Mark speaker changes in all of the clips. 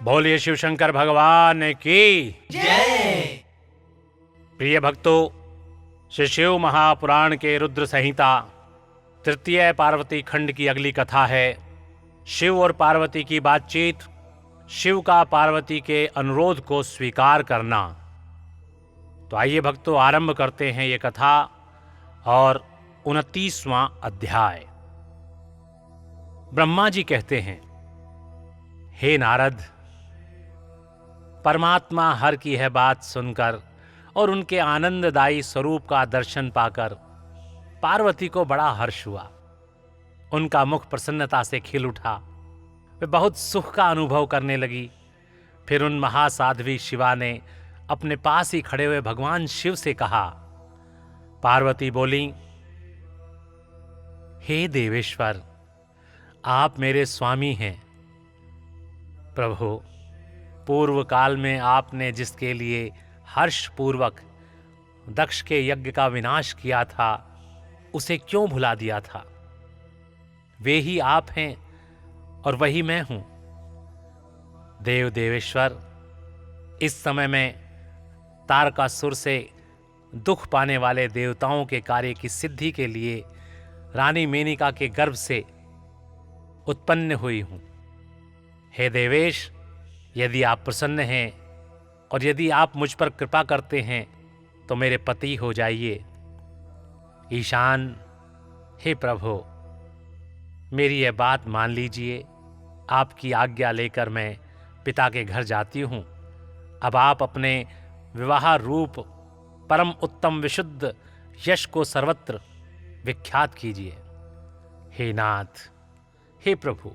Speaker 1: बोलिए शिव शंकर भगवान की
Speaker 2: जय।
Speaker 1: प्रिय भक्तों, श्री शिव महापुराण के रुद्र संहिता तृतीय पार्वती खंड की अगली कथा है शिव और पार्वती की बातचीत, शिव का पार्वती के अनुरोध को स्वीकार करना। तो आइए भक्तों, आरंभ करते हैं ये कथा और 29वां अध्याय। ब्रह्मा जी कहते हैं, हे नारद, परमात्मा हर की है बात सुनकर और उनके आनंददायी स्वरूप का दर्शन पाकर पार्वती को बड़ा हर्ष हुआ। उनका मुख प्रसन्नता से खिल उठा। वे बहुत सुख का अनुभव करने लगी। फिर उन महासाध्वी शिवा ने अपने पास ही खड़े हुए भगवान शिव से कहा। पार्वती बोली, हे देवेश्वर, आप मेरे स्वामी हैं। प्रभु, पूर्व काल में आपने जिसके लिए हर्षपूर्वक दक्ष के यज्ञ का विनाश किया था, उसे क्यों भुला दिया था? वे ही आप हैं और वही मैं हूं। देव देवेश्वर, इस समय मैं तारकासुर से दुख पाने वाले देवताओं के कार्य की सिद्धि के लिए रानी मेनका के गर्भ से उत्पन्न हुई हूं। हे देवेश, यदि आप प्रसन्न हैं और यदि आप मुझ पर कृपा करते हैं तो मेरे पति हो जाइए। ईशान, हे प्रभु, मेरी यह बात मान लीजिए। आपकी आज्ञा लेकर मैं पिता के घर जाती हूं। अब आप अपने विवाह रूप परम उत्तम विशुद्ध यश को सर्वत्र विख्यात कीजिए। हे नाथ, हे प्रभु,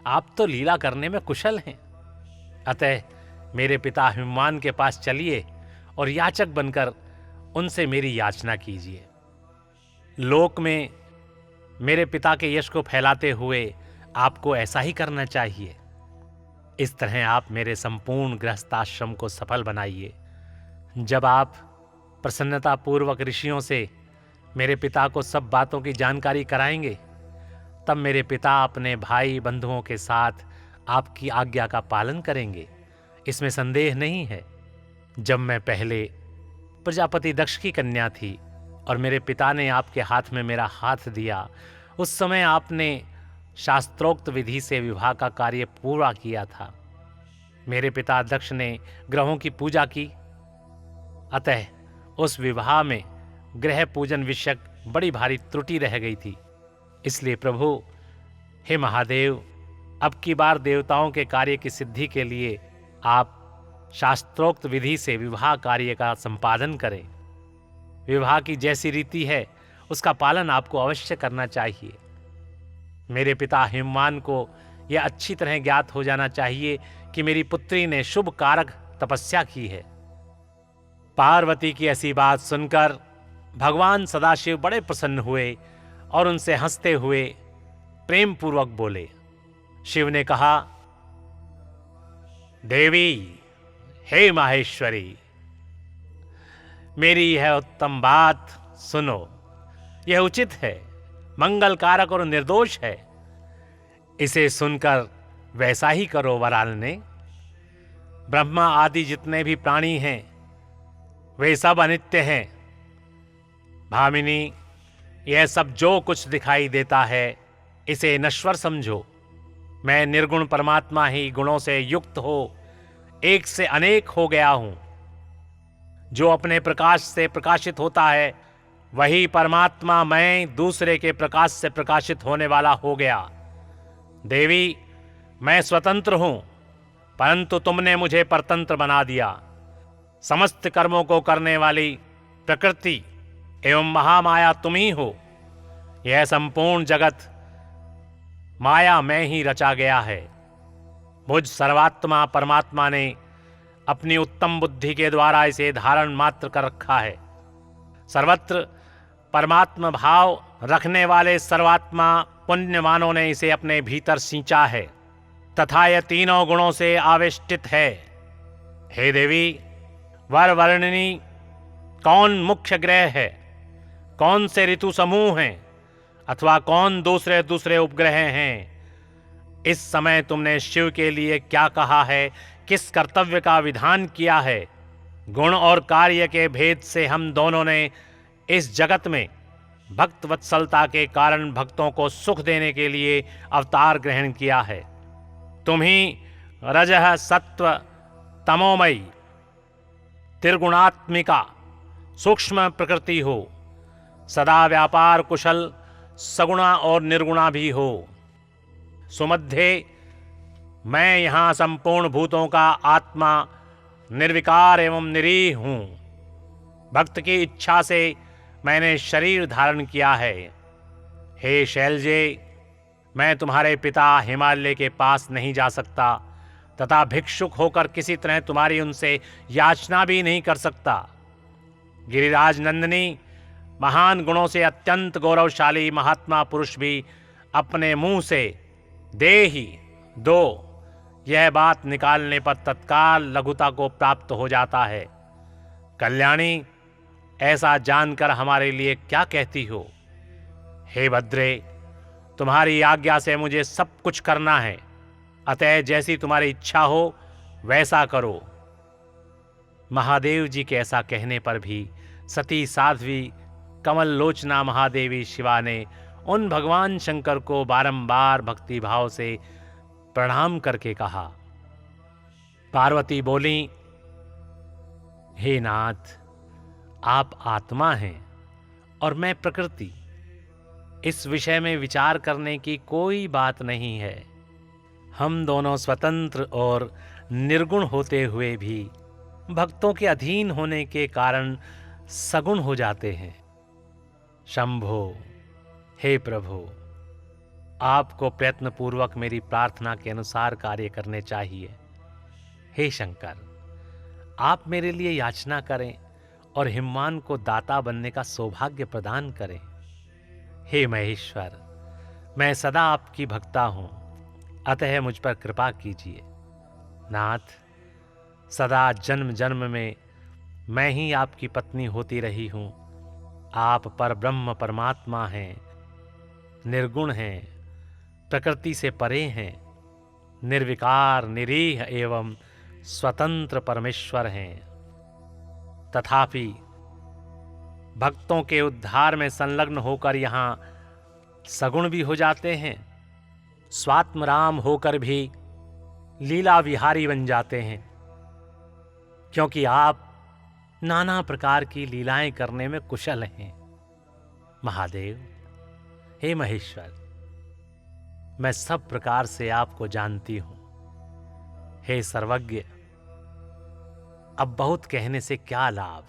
Speaker 1: आप तो लीला करने में कुशल हैं। अतः मेरे पिता हिमवान के पास चलिए और याचक बनकर उनसे मेरी याचना कीजिए। लोक में मेरे पिता के यश को फैलाते हुए आपको ऐसा ही करना चाहिए। इस तरह आप मेरे संपूर्ण गृहस्थाश्रम को सफल बनाइए। जब आप प्रसन्नतापूर्वक ऋषियों से मेरे पिता को सब बातों की जानकारी कराएंगे, तब मेरे पिता अपने भाई बंधुओं के साथ आपकी आज्ञा का पालन करेंगे। इसमें संदेह नहीं है। जब मैं पहले प्रजापति दक्ष की कन्या थी और मेरे पिता ने आपके हाथ में मेरा हाथ दिया, उस समय आपने शास्त्रोक्त विधि से विवाह का कार्य पूरा किया था। मेरे पिता दक्ष ने ग्रहों की पूजा की, अतः उस विवाह में ग्रह पूजन विषयक बड़ी भारी त्रुटि रह गई थी। इसलिए प्रभु, हे महादेव, अब की बार देवताओं के कार्य की सिद्धि के लिए आप शास्त्रोक्त विधि से विवाह कार्य का संपादन करें। विवाह की जैसी रीति है उसका पालन आपको अवश्य करना चाहिए। मेरे पिता हिमवान को यह अच्छी तरह ज्ञात हो जाना चाहिए कि मेरी पुत्री ने शुभ कारक तपस्या की है। पार्वती की ऐसी बात सुनकर भगवान सदाशिव बड़े प्रसन्न हुए और उनसे हंसते हुए प्रेम पूर्वक बोले। शिव ने कहा, देवी, हे माहेश्वरी, मेरी यह उत्तम बात सुनो। यह उचित है, मंगल कारक और निर्दोष है। इसे सुनकर वैसा ही करो वरानने। ब्रह्मा आदि जितने भी प्राणी हैं वे सब अनित्य हैं। भामिनी, यह सब जो कुछ दिखाई देता है इसे नश्वर समझो। मैं निर्गुण परमात्मा ही गुणों से युक्त हो एक से अनेक हो गया हूं। जो अपने प्रकाश से प्रकाशित होता है वही परमात्मा मैं दूसरे के प्रकाश से प्रकाशित होने वाला हो गया। देवी, मैं स्वतंत्र हूं, परंतु तुमने मुझे परतंत्र बना दिया। समस्त कर्मों को करने वाली प्रकृति एवं महामाया तुम ही हो। यह संपूर्ण जगत माया में ही रचा गया है। मुझ सर्वात्मा परमात्मा ने अपनी उत्तम बुद्धि के द्वारा इसे धारण मात्र कर रखा है। सर्वत्र परमात्मा भाव रखने वाले सर्वात्मा पुण्यवानों ने इसे अपने भीतर सींचा है तथा यह तीनों गुणों से आवेष्टित है। हे देवी, वर वर्णिनी कौन मुख्य ग्रह है, कौन से ऋतु समूह हैं अथवा कौन दूसरे दूसरे उपग्रह हैं। इस समय तुमने शिव के लिए क्या कहा है, किस कर्तव्य का विधान किया है। गुण और कार्य के भेद से हम दोनों ने इस जगत में भक्त वत्सलता के कारण भक्तों को सुख देने के लिए अवतार ग्रहण किया है। तुम ही रजः सत्व तमोमयी त्रिगुणात्मिका सूक्ष्म प्रकृति हो, सदा व्यापार कुशल सगुणा और निर्गुणा भी हो। सुमध्य मैं यहाँ संपूर्ण भूतों का आत्मा निर्विकार एवं निरीह हूँ। भक्त की इच्छा से मैंने शरीर धारण किया है। हे शैलजे, मैं तुम्हारे पिता हिमालय के पास नहीं जा सकता तथा भिक्षुक होकर किसी तरह तुम्हारी उनसे याचना भी नहीं कर सकता। गिरिराज नंदिनी, महान गुणों से अत्यंत गौरवशाली महात्मा पुरुष भी अपने मुंह से देहि दो यह बात निकालने पर तत्काल लघुता को प्राप्त हो जाता है। कल्याणी, ऐसा जानकर हमारे लिए क्या कहती हो। हे भद्रे, तुम्हारी आज्ञा से मुझे सब कुछ करना है, अतः जैसी तुम्हारी इच्छा हो वैसा करो। महादेव जी के ऐसा कहने पर भी सती साध्वी कमल लोचना महादेवी शिवा ने उन भगवान शंकर को बारंबार भक्ति भाव से प्रणाम करके कहा। पार्वती बोली, हे नाथ, आप आत्मा हैं और मैं प्रकृति। इस विषय में विचार करने की कोई बात नहीं है। हम दोनों स्वतंत्र और निर्गुण होते हुए भी भक्तों के अधीन होने के कारण सगुण हो जाते हैं। शंभो, हे प्रभु, आपको प्रयत्नपूर्वक मेरी प्रार्थना के अनुसार कार्य करने चाहिए। हे शंकर, आप मेरे लिए याचना करें और हिमवान को दाता बनने का सौभाग्य प्रदान करें। हे महेश्वर, मैं सदा आपकी भक्ता हूं, अतः मुझ पर कृपा कीजिए। नाथ, सदा जन्म जन्म में मैं ही आपकी पत्नी होती रही हूं। आप परब्रह्म परमात्मा हैं, निर्गुण हैं, प्रकृति से परे हैं, निर्विकार निरीह एवं स्वतंत्र परमेश्वर हैं। तथापि भक्तों के उद्धार में संलग्न होकर यहाँ सगुण भी हो जाते हैं, स्वात्मराम होकर भी लीला विहारी बन जाते हैं, क्योंकि आप नाना प्रकार की लीलाएं करने में कुशल हैं। महादेव, हे महेश्वर, मैं सब प्रकार से आपको जानती हूं। हे सर्वज्ञ, अब बहुत कहने से क्या लाभ।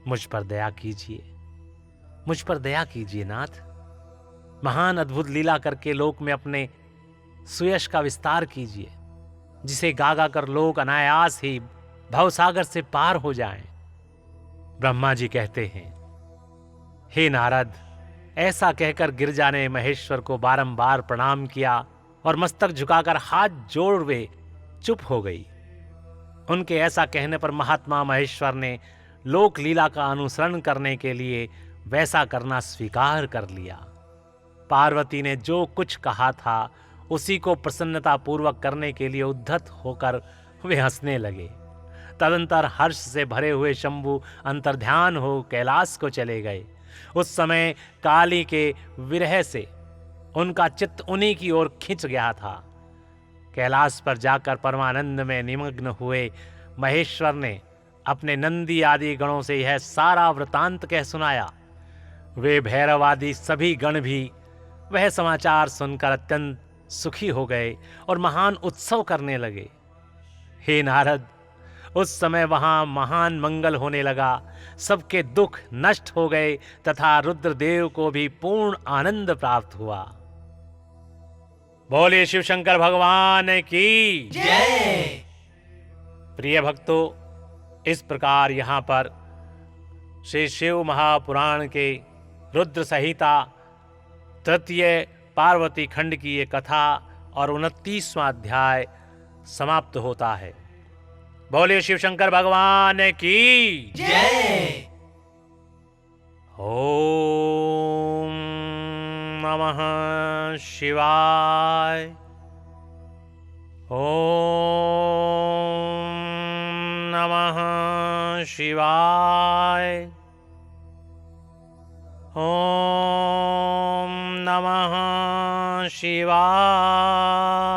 Speaker 1: मुझ पर दया कीजिए, मुझ पर दया कीजिए नाथ। महान अद्भुत लीला करके लोक में अपने सुयश का विस्तार कीजिए, जिसे गा गा कर लोग अनायास ही भवसागर से पार हो जाएं। ब्रह्मा जी कहते हैं, हे नारद, ऐसा कहकर गिरजा ने महेश्वर को बारंबार प्रणाम किया और मस्तक झुकाकर हाथ जोड़ वे चुप हो गई। उनके ऐसा कहने पर महात्मा महेश्वर ने लोक लीला का अनुसरण करने के लिए वैसा करना स्वीकार कर लिया। पार्वती ने जो कुछ कहा था उसी को प्रसन्नता पूर्वक करने के लिए उद्धत होकर वे हंसने लगे। तदंतर हर्ष से भरे हुए शंभु अंतर्ध्यान हो कैलाश को चले गए। उस समय काली के विरह से उनका चित्त उन्हीं की ओर खिंच गया था। कैलाश पर जाकर परमानंद में निमग्न हुए महेश्वर ने अपने नंदी आदि गणों से यह सारा वृतांत कह सुनाया। वे भैरव आदि सभी गण भी वह समाचार सुनकर अत्यंत सुखी हो गए और महान उत्सव करने लगे। हे नारद, उस समय वहां महान मंगल होने लगा। सबके दुख नष्ट हो गए तथा रुद्रदेव को भी पूर्ण आनंद प्राप्त हुआ। बोलिए शिव शंकर भगवान की जय। प्रिय भक्तों, इस प्रकार यहाँ पर श्री शिव महापुराण के रुद्र संहिता तृतीय पार्वती खंड की ये कथा और 29वां अध्याय समाप्त होता है। बोलिए शिव शंकर भगवान की जय। ओम नमः शिवाय। ओम नमः शिवाय। ओम नमः शिवाय।